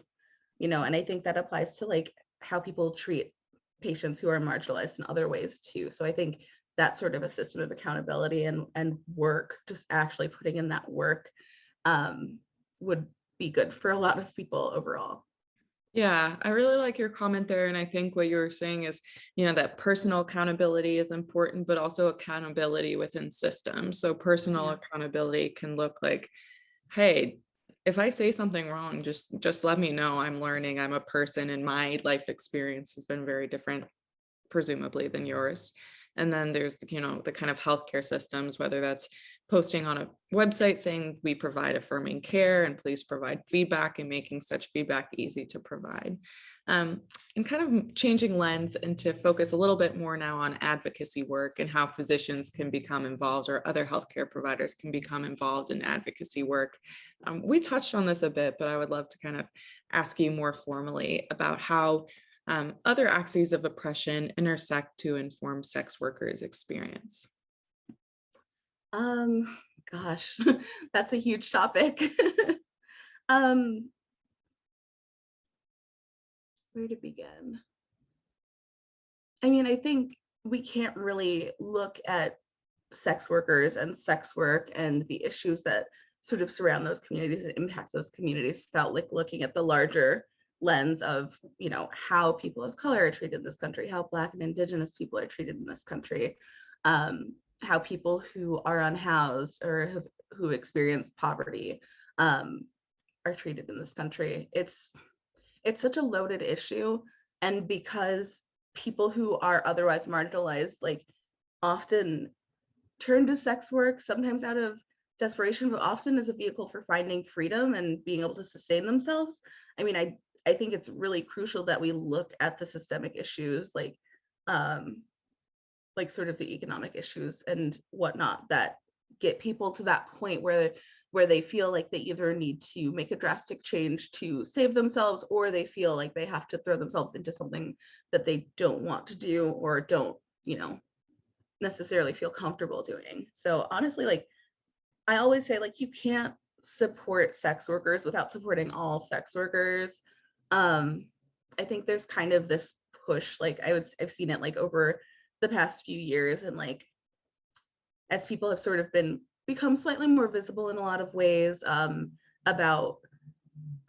B: and I think that applies to like how people treat patients who are marginalized in other ways too. So I think that sort of a system of accountability and work, just actually putting in that work, would be good for a lot of people overall.
A: Yeah, I really like your comment there. And I think what you were saying is, that personal accountability is important, but also accountability within systems. So personal
B: Yeah.
A: accountability can look like, hey, if I say something wrong, just let me know. I'm learning. I'm a person, and my life experience has been very different, presumably, than yours. And then there's, the kind of healthcare systems, whether that's posting on a website saying we provide affirming care and please provide feedback, and making such feedback easy to provide. And kind of changing lens and to focus a little bit more now on advocacy work and how physicians can become involved, or other healthcare providers can become involved in advocacy work. We touched on this a bit, but I would love to kind of ask you more formally about how other axes of oppression intersect to inform sex workers' experience.
B: Um, Gosh, that's a huge topic. Um, where to begin? I mean, I think we can't really look at sex workers and sex work and the issues that sort of surround those communities and impact those communities without like looking at the larger lens of, how people of color are treated in this country, how Black and Indigenous people are treated in this country, how people who are unhoused or who experience poverty, are treated in this country. It's such a loaded issue, and because people who are otherwise marginalized like often turn to sex work, sometimes out of desperation, but often as a vehicle for finding freedom and being able to sustain themselves. I mean, I think it's really crucial that we look at the systemic issues, like sort of the economic issues and whatnot that get people to that point where they feel like they either need to make a drastic change to save themselves, or they feel like they have to throw themselves into something that they don't want to do or don't, necessarily feel comfortable doing. So honestly, like I always say, like you can't support sex workers without supporting all sex workers. I think there's kind of this push, like I've seen it like over the past few years, and like as people have sort of become slightly more visible in a lot of ways, about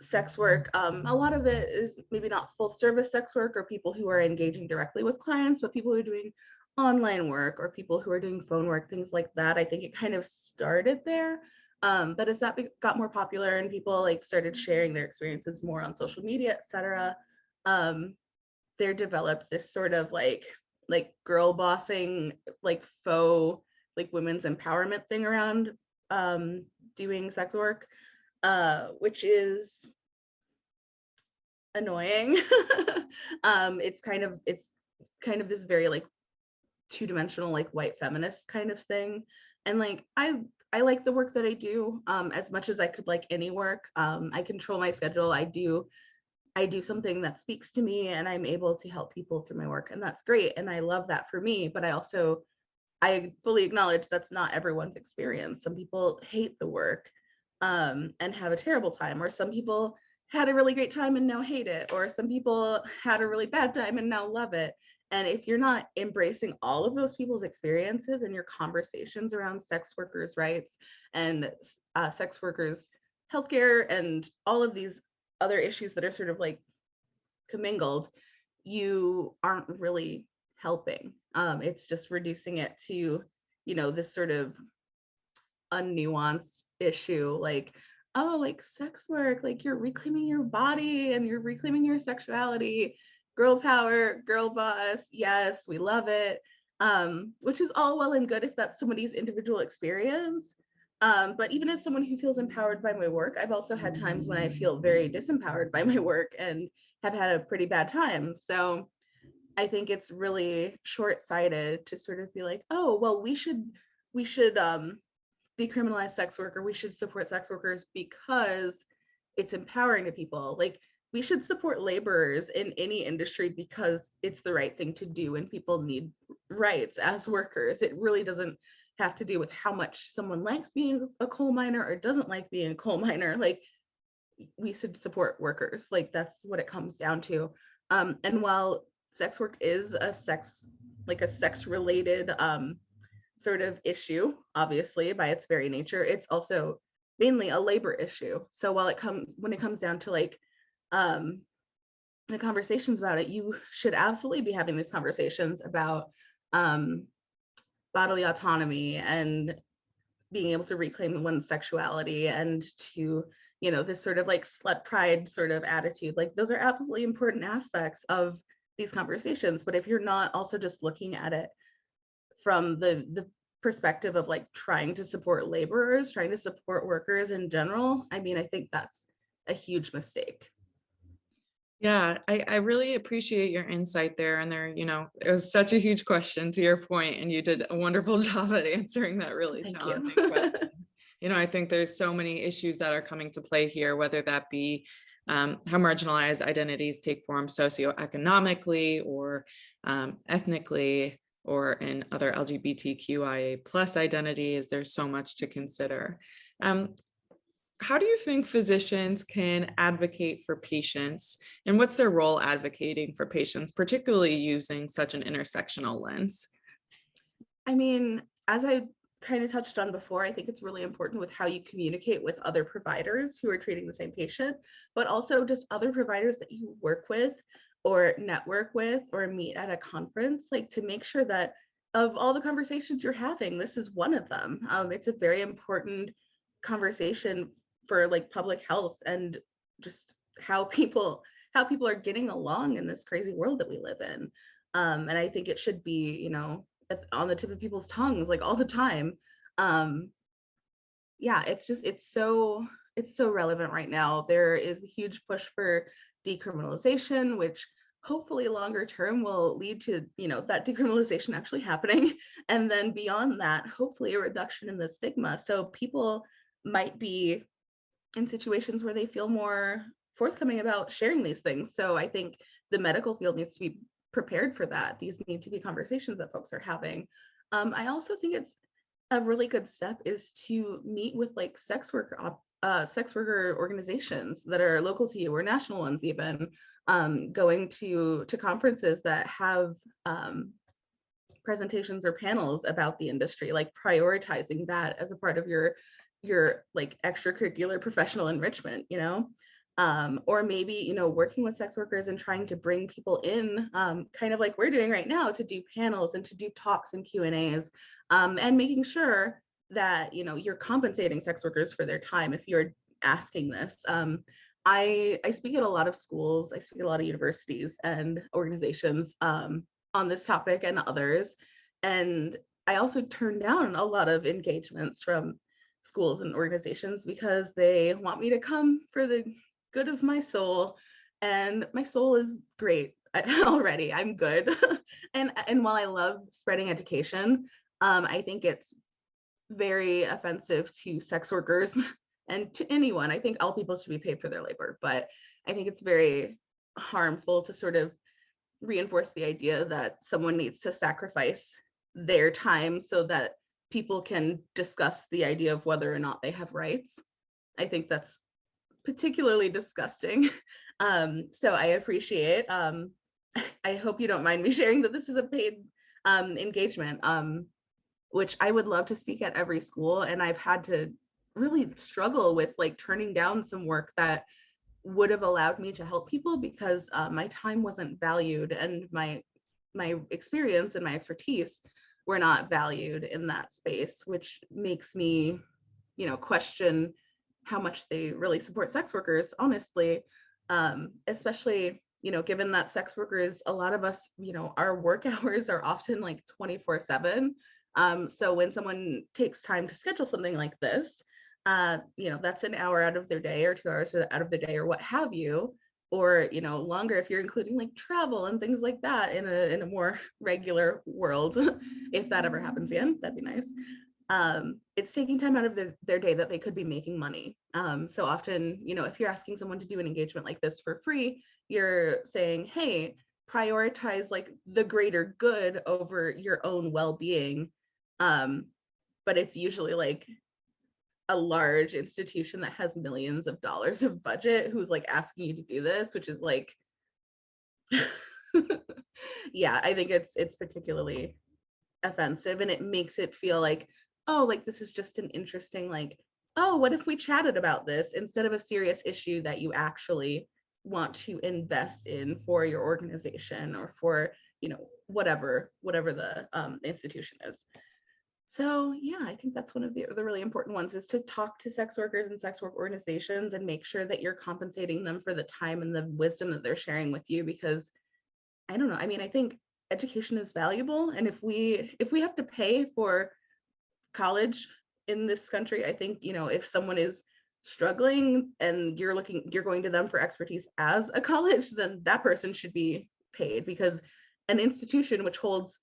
B: sex work. A lot of it is maybe not full service sex work or people who are engaging directly with clients, but people who are doing online work or people who are doing phone work, things like that. I think it kind of started there. But as that got more popular and people like started sharing their experiences more on social media, etc., there developed this sort of like girl bossing, like faux like women's empowerment thing around doing sex work, which is annoying. It's kind of this very like two-dimensional like white feminist kind of thing, and like I like the work that I do as much as I could like any work. I control my schedule. I do something that speaks to me, and I'm able to help people through my work, and that's great, and I love that for me. But I fully acknowledge that's not everyone's experience. Some people hate the work and have a terrible time, or some people had a really great time and now hate it, or some people had a really bad time and now love it. And if you're not embracing all of those people's experiences in your conversations around sex workers' rights and sex workers' healthcare and all of these other issues that are sort of like commingled, you aren't really helping. It's just reducing it to, this sort of unnuanced issue, like, oh, like sex work, like you're reclaiming your body and you're reclaiming your sexuality, girl power, girl boss. Yes, we love it. Which is all well and good if that's somebody's individual experience. But even as someone who feels empowered by my work, I've also had times when I feel very disempowered by my work and have had a pretty bad time. So I think it's really short-sighted to sort of be like, oh, well, we should decriminalize sex work, or we should support sex workers because it's empowering to people. Like we should support laborers in any industry because it's the right thing to do and people need rights as workers. It really doesn't have to do with how much someone likes being a coal miner or doesn't like being a coal miner. Like we should support workers. Like that's what it comes down to. And while sex work is a sex like a sex related sort of issue, obviously by its very nature. It's also mainly a labor issue. So when it comes down to like the conversations about it, you should absolutely be having these conversations about um, bodily autonomy and being able to reclaim one's sexuality and to, this sort of like slut pride sort of attitude. Like those are absolutely important aspects of these conversations. But if you're not also just looking at it from the perspective of like trying to support laborers, trying to support workers in general, I mean, I think that's a huge mistake.
A: Yeah, I really appreciate your insight there. And it was such a huge question to your point, and you did a wonderful job at answering that really
B: Thank you.
A: challenging question. I think there's so many issues that are coming to play here, whether that be how marginalized identities take form socioeconomically or ethnically, or in other LGBTQIA plus identities. There's so much to consider. How do you think physicians can advocate for patients, and what's their role advocating for patients, particularly using such an intersectional lens?
B: I mean, as I kind of touched on before, I think it's really important with how you communicate with other providers who are treating the same patient, but also just other providers that you work with or network with or meet at a conference, like to make sure that of all the conversations you're having, this is one of them. It's a very important conversation for like public health and just how people are getting along in this crazy world that we live in. And I think it should be, on the tip of people's tongues like all the time. um yeah, it's so relevant right now. There is a huge push for decriminalization, which hopefully longer term will lead to that decriminalization actually happening, and then beyond that hopefully a reduction in the stigma, so people might be in situations where they feel more forthcoming about sharing these things. So I think the medical field needs to be prepared for that. These need to be conversations that folks are having. I also think it's a really good step is to meet with like sex worker organizations that are local to you or national ones even, going to conferences that have presentations or panels about the industry, like prioritizing that as a part of your like extracurricular professional enrichment, or maybe working with sex workers and trying to bring people in, kind of like we're doing right now, to do panels and to do talks and Q&As, and making sure that you're compensating sex workers for their time if you're asking this. I speak at a lot of schools, I speak at a lot of universities and organizations, on this topic and others. And I also turn down a lot of engagements from schools and organizations because they want me to come for the good of my soul. And my soul is great already. I'm good. and while I love spreading education, I think it's very offensive to sex workers and to anyone. I think all people should be paid for their labor, but I think it's very harmful to sort of reinforce the idea that someone needs to sacrifice their time so that people can discuss the idea of whether or not they have rights. I think that's particularly disgusting. So I appreciate, I hope you don't mind me sharing that this is a paid engagement, which I would love to speak at every school. And I've had to really struggle with like turning down some work that would have allowed me to help people because my time wasn't valued, and my experience and my expertise were not valued in that space, which makes me question how much they really support sex workers, honestly. Especially given that sex workers, a lot of us, our work hours are often like 24/7. So when someone takes time to schedule something like this, that's an hour out of their day or 2 hours out of their day or what have you, or longer if you're including like travel and things like that in a more regular world. If that ever happens again, that'd be nice. It's taking time out of their day that they could be making money. So often, if you're asking someone to do an engagement like this for free, you're saying, hey, prioritize like the greater good over your own well-being. But it's usually like a large institution that has millions of dollars of budget who's like asking you to do this, which is like Yeah, I think it's particularly offensive, and it makes it feel like, oh, like this is just an interesting, like, oh, what if we chatted about this, instead of a serious issue that you actually want to invest in for your organization or for, whatever the institution is. So yeah, I think that's one of the really important ones, is to talk to sex workers and sex work organizations and make sure that you're compensating them for the time and the wisdom that they're sharing with you. Because I don't know, I mean, I think education is valuable, and if we have to pay for college in this country, I think, if someone is struggling and you're going to them for expertise as a college, then that person should be paid, because an institution which holds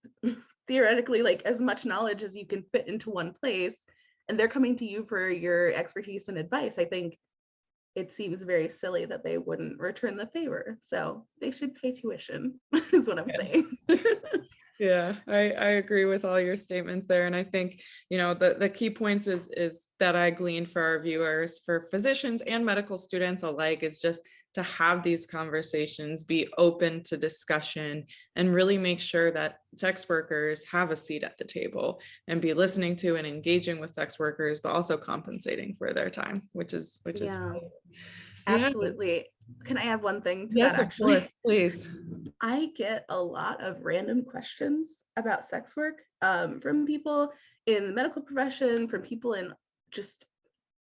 B: theoretically like as much knowledge as you can fit into one place, and they're coming to you for your expertise and advice, I think it seems very silly that they wouldn't return the favor. So they should pay tuition, is what I'm saying.
A: Yeah, I agree with all your statements there. And I think, the key points is that I gleaned for our viewers, for physicians and medical students alike, is just to have these conversations, be open to discussion, and really make sure that sex workers have a seat at the table, and be listening to and engaging with sex workers, but also compensating for their time, which is
B: Yeah,
A: yeah.
B: absolutely. Can I add one thing to
A: Yes,
B: that,
A: of course,
B: actually?
A: please.
B: I get a lot of random questions about sex work, from people in the medical profession, from people in just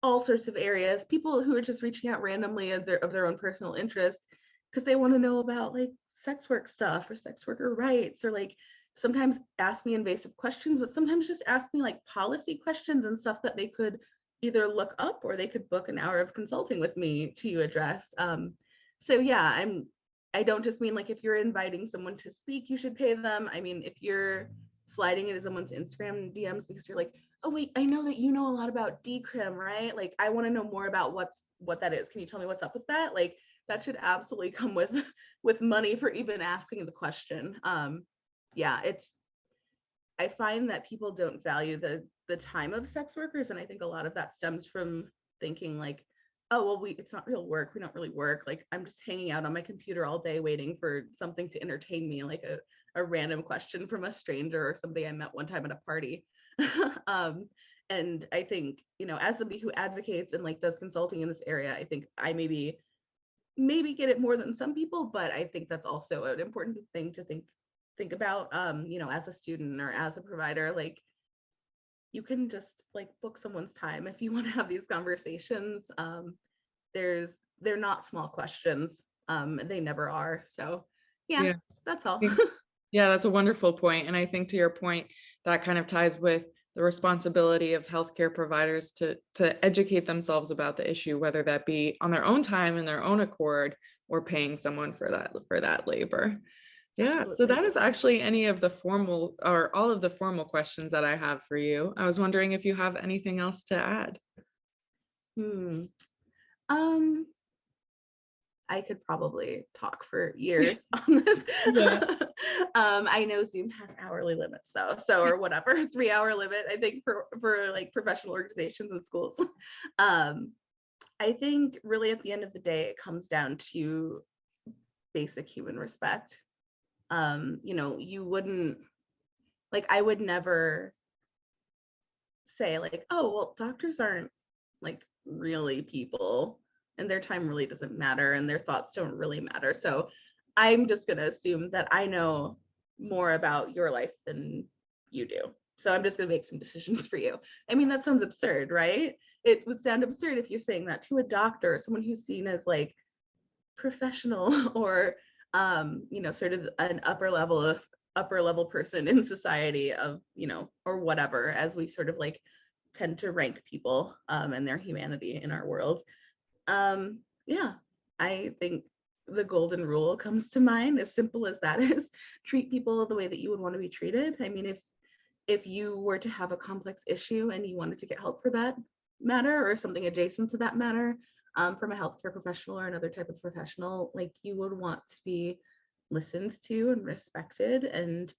B: all sorts of areas, people who are just reaching out randomly of their own personal interest, because they want to know about like sex work stuff or sex worker rights, or like sometimes ask me invasive questions, but sometimes just ask me like policy questions and stuff that they could either look up, or they could book an hour of consulting with me to address. So yeah, I don't just mean like if you're inviting someone to speak, you should pay them. I mean, if you're sliding into someone's Instagram DMs because you're like, oh wait, I know that you know a lot about decrim, right? Like I want to know more about what that is. Can you tell me what's up with that? Like that should absolutely come with money for even asking the question. Yeah, I find that people don't value the time of sex workers, and I think a lot of that stems from thinking like, oh well, it's not real work. We don't really work. Like I'm just hanging out on my computer all day waiting for something to entertain me, like a random question from a stranger or somebody I met one time at a party. um, and I think, as somebody who advocates and like does consulting in this area, I think I maybe get it more than some people, but I think that's also an important thing to think about, as a student or as a provider. Like you can just like book someone's time if you want to have these conversations. They're not small questions. They never are. So yeah,
A: Yeah.
B: that's all.
A: Yeah, that's a wonderful point. And I think to your point, that kind of ties with the responsibility of healthcare providers to educate themselves about the issue, whether that be on their own time and their own accord, or paying someone for that labor. Yeah, so
B: Absolutely.
A: that is actually any of the formal or all of the formal questions that I have for you. I was wondering if you have anything else to add.
B: Hmm. Um, I could probably talk for years on this.
A: Yeah.
B: I know Zoom has hourly limits though, so or whatever, 3 hour limit, I think for like professional organizations and schools. I think really at the end of the day, it comes down to basic human respect. You wouldn't like, I would never say like, oh, well, doctors aren't like really people and their time really doesn't matter and their thoughts don't really matter. So I'm just going to assume that I know more about your life than you do. So I'm just going to make some decisions for you. I mean, that sounds absurd, right? It would sound absurd if you're saying that to a doctor, someone who's seen as like professional or sort of an upper level person in society of, or whatever, as we sort of like tend to rank people and their humanity in our world. Yeah, I think the golden rule comes to mind, as simple as that is: treat people the way that you would want to be treated. I mean, if you were to have a complex issue and you wanted to get help for that matter or something adjacent to that matter, from a healthcare professional or another type of professional, like you would want to be listened to and respected, and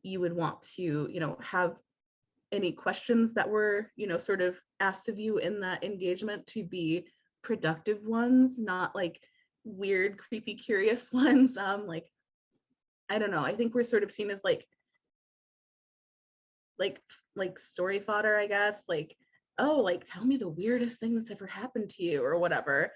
B: you would want to, have any questions that were, sort of asked of you in that engagement to be productive ones, not like weird, creepy, curious ones. Like I don't know, I think we're sort of seen as like story fodder, I guess. Like, oh, like tell me the weirdest thing that's ever happened to you or whatever.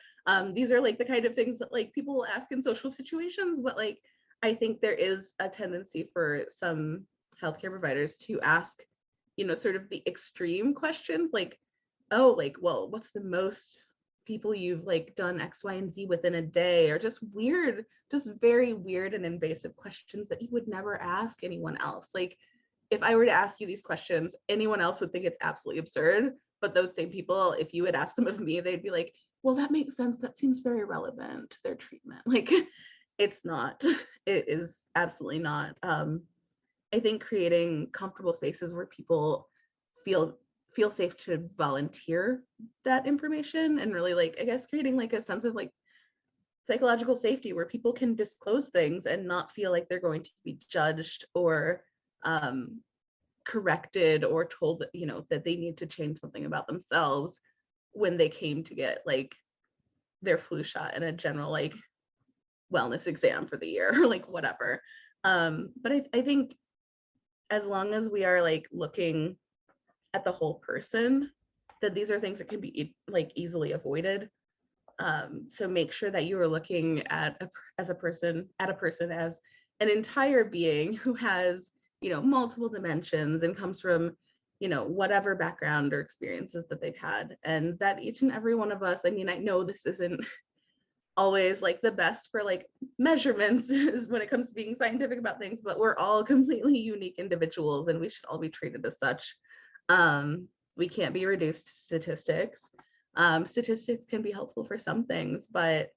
B: These are like the kind of things that like people will ask in social situations, but like I think there is a tendency for some healthcare providers to ask, sort of the extreme questions like, oh, like, well, what's the most people you've like done X, Y, and Z within a day, or just weird, just very weird and invasive questions that you would never ask anyone else. Like, if I were to ask you these questions, anyone else would think it's absolutely absurd. But those same people, if you would ask them of me, they'd be like, well, that makes sense. That seems very relevant to their treatment. Like, it's not. It is absolutely not. I think creating comfortable spaces where people feel safe to volunteer that information, and really, like, I guess creating like a sense of like psychological safety where people can disclose things and not feel like they're going to be judged or corrected or told that, that they need to change something about themselves when they came to get like their flu shot and a general like wellness exam for the year or like whatever. But I think as long as we are like looking at the whole person, that these are things that can be like easily avoided. So make sure that you are looking at a person as an entire being who has, multiple dimensions and comes from, whatever background or experiences that they've had. And that each and every one of us, I mean, I know this isn't always like the best for like measurements is when it comes to being scientific about things, but we're all completely unique individuals and we should all be treated as such. We can't be reduced to statistics. Statistics can be helpful for some things, but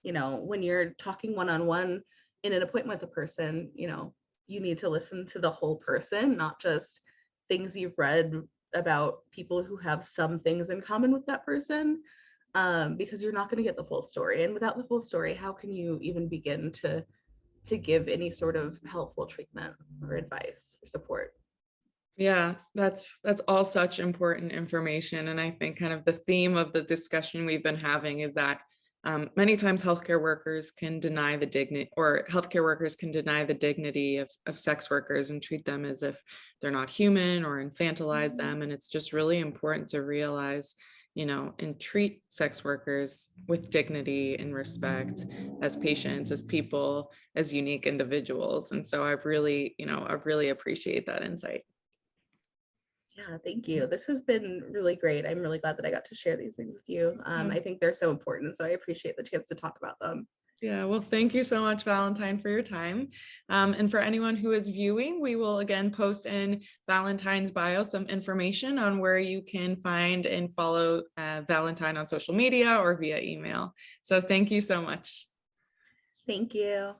B: when you're talking one-on-one in an appointment with a person, you need to listen to the whole person, not just things you've read about people who have some things in common with that person, because you're not going to get the full story. And without the full story, how can you even begin to give any sort of helpful treatment or advice or support?
A: Yeah, that's all such important information. And I think kind of the theme of the discussion we've been having is that many times healthcare workers can deny the dignity, or healthcare workers can deny the dignity of sex workers and treat them as if they're not human or infantilize them. And it's just really important to realize, and treat sex workers with dignity and respect as patients, as people, as unique individuals. And so I really appreciate that insight.
B: Yeah, thank you. This has been really great. I'm really glad that I got to share these things with you. I think they're so important, so I appreciate the chance to talk about them.
A: Yeah, well, thank you so much, Valentine, for your time. And for anyone who is viewing, we will again post in Valentine's bio some information on where you can find and follow Valentine on social media or via email. So thank you so much.
B: Thank you.